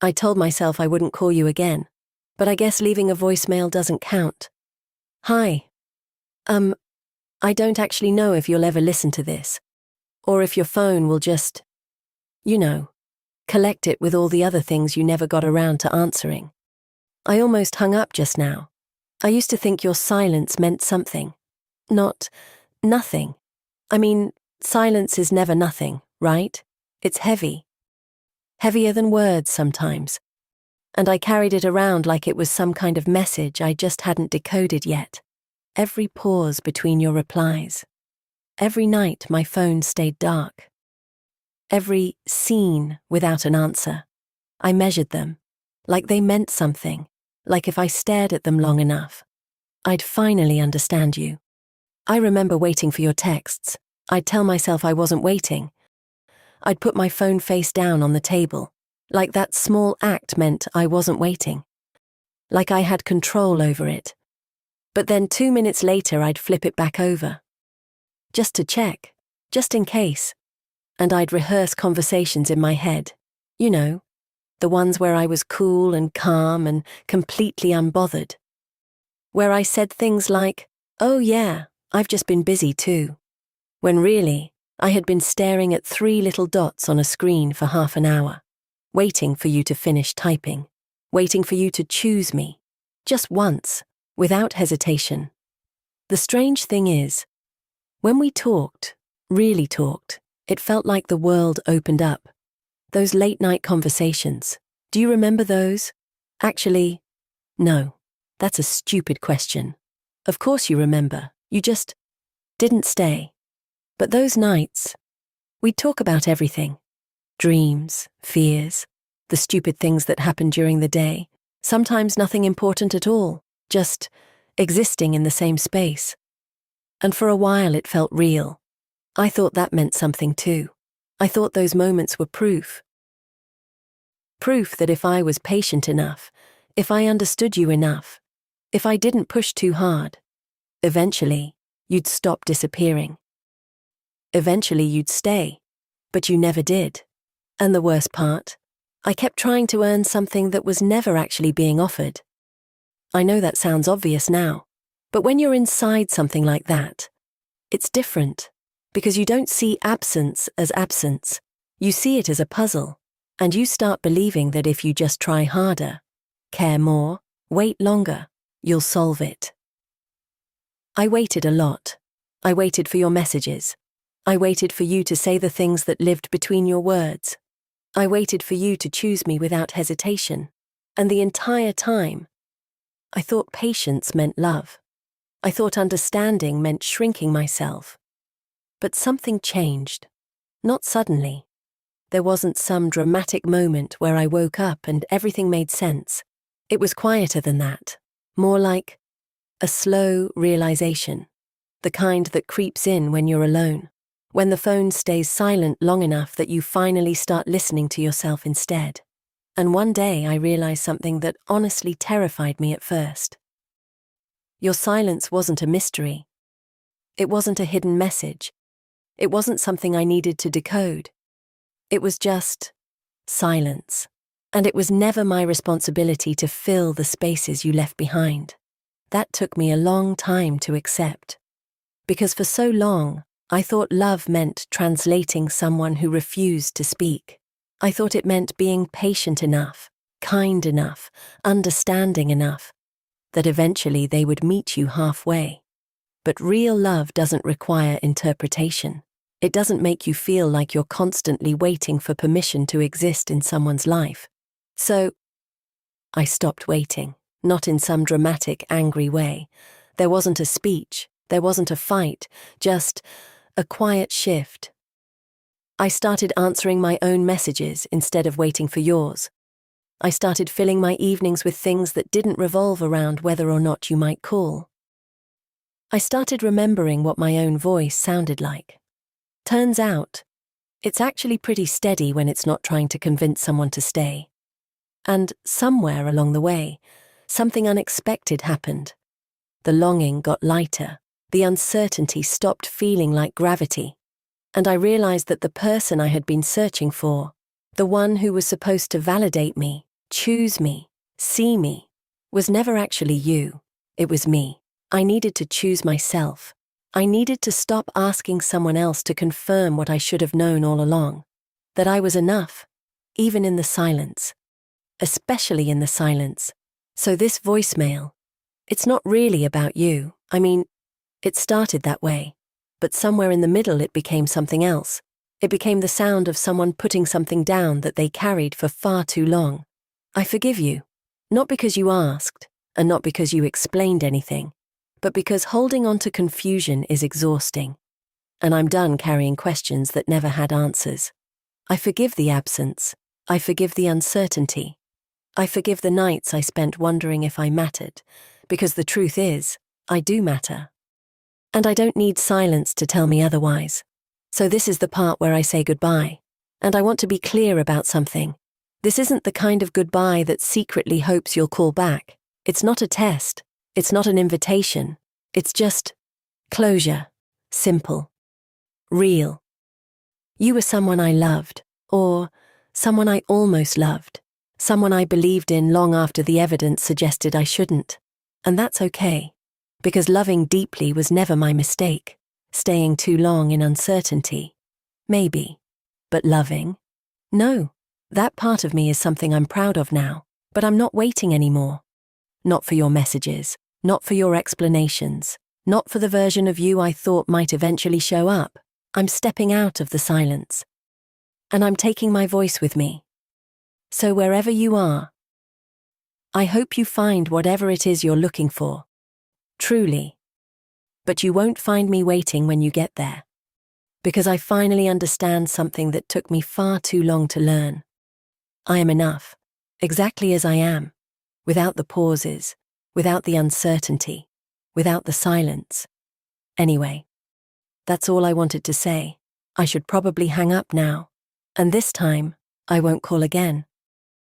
I told myself I wouldn't call you again, but I guess leaving a voicemail doesn't count. Hi. I don't actually know if you'll ever listen to this, or if your phone will just, you know, collect it with all the other things you never got around to answering. I almost hung up just now. I used to think your silence meant something. Not nothing. I mean, silence is never nothing, right? It's heavy. Heavier than words sometimes. And I carried it around like it was some kind of message I just hadn't decoded yet. Every pause between your replies. Every night my phone stayed dark. Every scene without an answer. I measured them, like they meant something, like if I stared at them long enough, I'd finally understand you. I remember waiting for your texts. I'd tell myself I wasn't waiting. I'd put my phone face down on the table, like that small act meant I wasn't waiting. Like I had control over it. But then 2 minutes later I'd flip it back over. Just to check, just in case. And I'd rehearse conversations in my head. You know, the ones where I was cool and calm and completely unbothered. Where I said things like, "Oh yeah, I've just been busy too." When really, I had been staring at 3 little dots on a screen for half an hour, waiting for you to finish typing, waiting for you to choose me, just once, without hesitation. The strange thing is, when we talked, really talked, it felt like the world opened up. Those late-night conversations, do you remember those? Actually, no, that's a stupid question. Of course you remember, you just didn't stay. But those nights, we'd talk about everything. Dreams, fears, the stupid things that happened during the day, sometimes nothing important at all, just existing in the same space. And for a while it felt real. I thought that meant something too. I thought those moments were proof. Proof that if I was patient enough, if I understood you enough, if I didn't push too hard, eventually, you'd stop disappearing. Eventually you'd stay, but you never did. And the worst part, I kept trying to earn something that was never actually being offered. I know that sounds obvious now, but when you're inside something like that, it's different, because you don't see absence as absence. You see it as a puzzle, and you start believing that if you just try harder, care more, wait longer, you'll solve it. I waited a lot. I waited for your messages. I waited for you to say the things that lived between your words. I waited for you to choose me without hesitation. And the entire time, I thought patience meant love. I thought understanding meant shrinking myself. But something changed. Not suddenly. There wasn't some dramatic moment where I woke up and everything made sense. It was quieter than that. More like a slow realization. The kind that creeps in when you're alone. When the phone stays silent long enough that you finally start listening to yourself instead. And one day I realized something that honestly terrified me at first. Your silence wasn't a mystery. It wasn't a hidden message. It wasn't something I needed to decode. It was just silence. And it was never my responsibility to fill the spaces you left behind. That took me a long time to accept. Because for so long, I thought love meant translating someone who refused to speak. I thought it meant being patient enough, kind enough, understanding enough, that eventually they would meet you halfway. But real love doesn't require interpretation. It doesn't make you feel like you're constantly waiting for permission to exist in someone's life. So, I stopped waiting, not in some dramatic, angry way. There wasn't a speech, there wasn't a fight, just a quiet shift. I started answering my own messages instead of waiting for yours. I started filling my evenings with things that didn't revolve around whether or not you might call. I started remembering what my own voice sounded like. Turns out, it's actually pretty steady when it's not trying to convince someone to stay. And somewhere along the way, something unexpected happened. The longing got lighter. The uncertainty stopped feeling like gravity, and I realized that the person I had been searching for, the one who was supposed to validate me, choose me, see me, was never actually you. It was me. I needed to choose myself. I needed to stop asking someone else to confirm what I should have known all along. That I was enough, even in the silence. Especially in the silence. So this voicemail, it's not really about you. I mean, it started that way. But somewhere in the middle it became something else. It became the sound of someone putting something down that they carried for far too long. I forgive you. Not because you asked, and not because you explained anything, but because holding on to confusion is exhausting. And I'm done carrying questions that never had answers. I forgive the absence. I forgive the uncertainty. I forgive the nights I spent wondering if I mattered, because the truth is, I do matter. And I don't need silence to tell me otherwise. So this is the part where I say goodbye. And I want to be clear about something. This isn't the kind of goodbye that secretly hopes you'll call back. It's not a test. It's not an invitation. It's just closure. Simple. Real. You were someone I loved, or someone I almost loved, someone I believed in long after the evidence suggested I shouldn't. And that's okay, because loving deeply was never my mistake. Staying too long in uncertainty, maybe. But loving? No. That part of me is something I'm proud of now, but I'm not waiting anymore. Not for your messages, not for your explanations, not for the version of you I thought might eventually show up. I'm stepping out of the silence. And I'm taking my voice with me. So wherever you are, I hope you find whatever it is you're looking for. Truly. But you won't find me waiting when you get there. Because I finally understand something that took me far too long to learn. I am enough, exactly as I am, without the pauses, without the uncertainty, without the silence. Anyway, that's all I wanted to say. I should probably hang up now. And this time, I won't call again.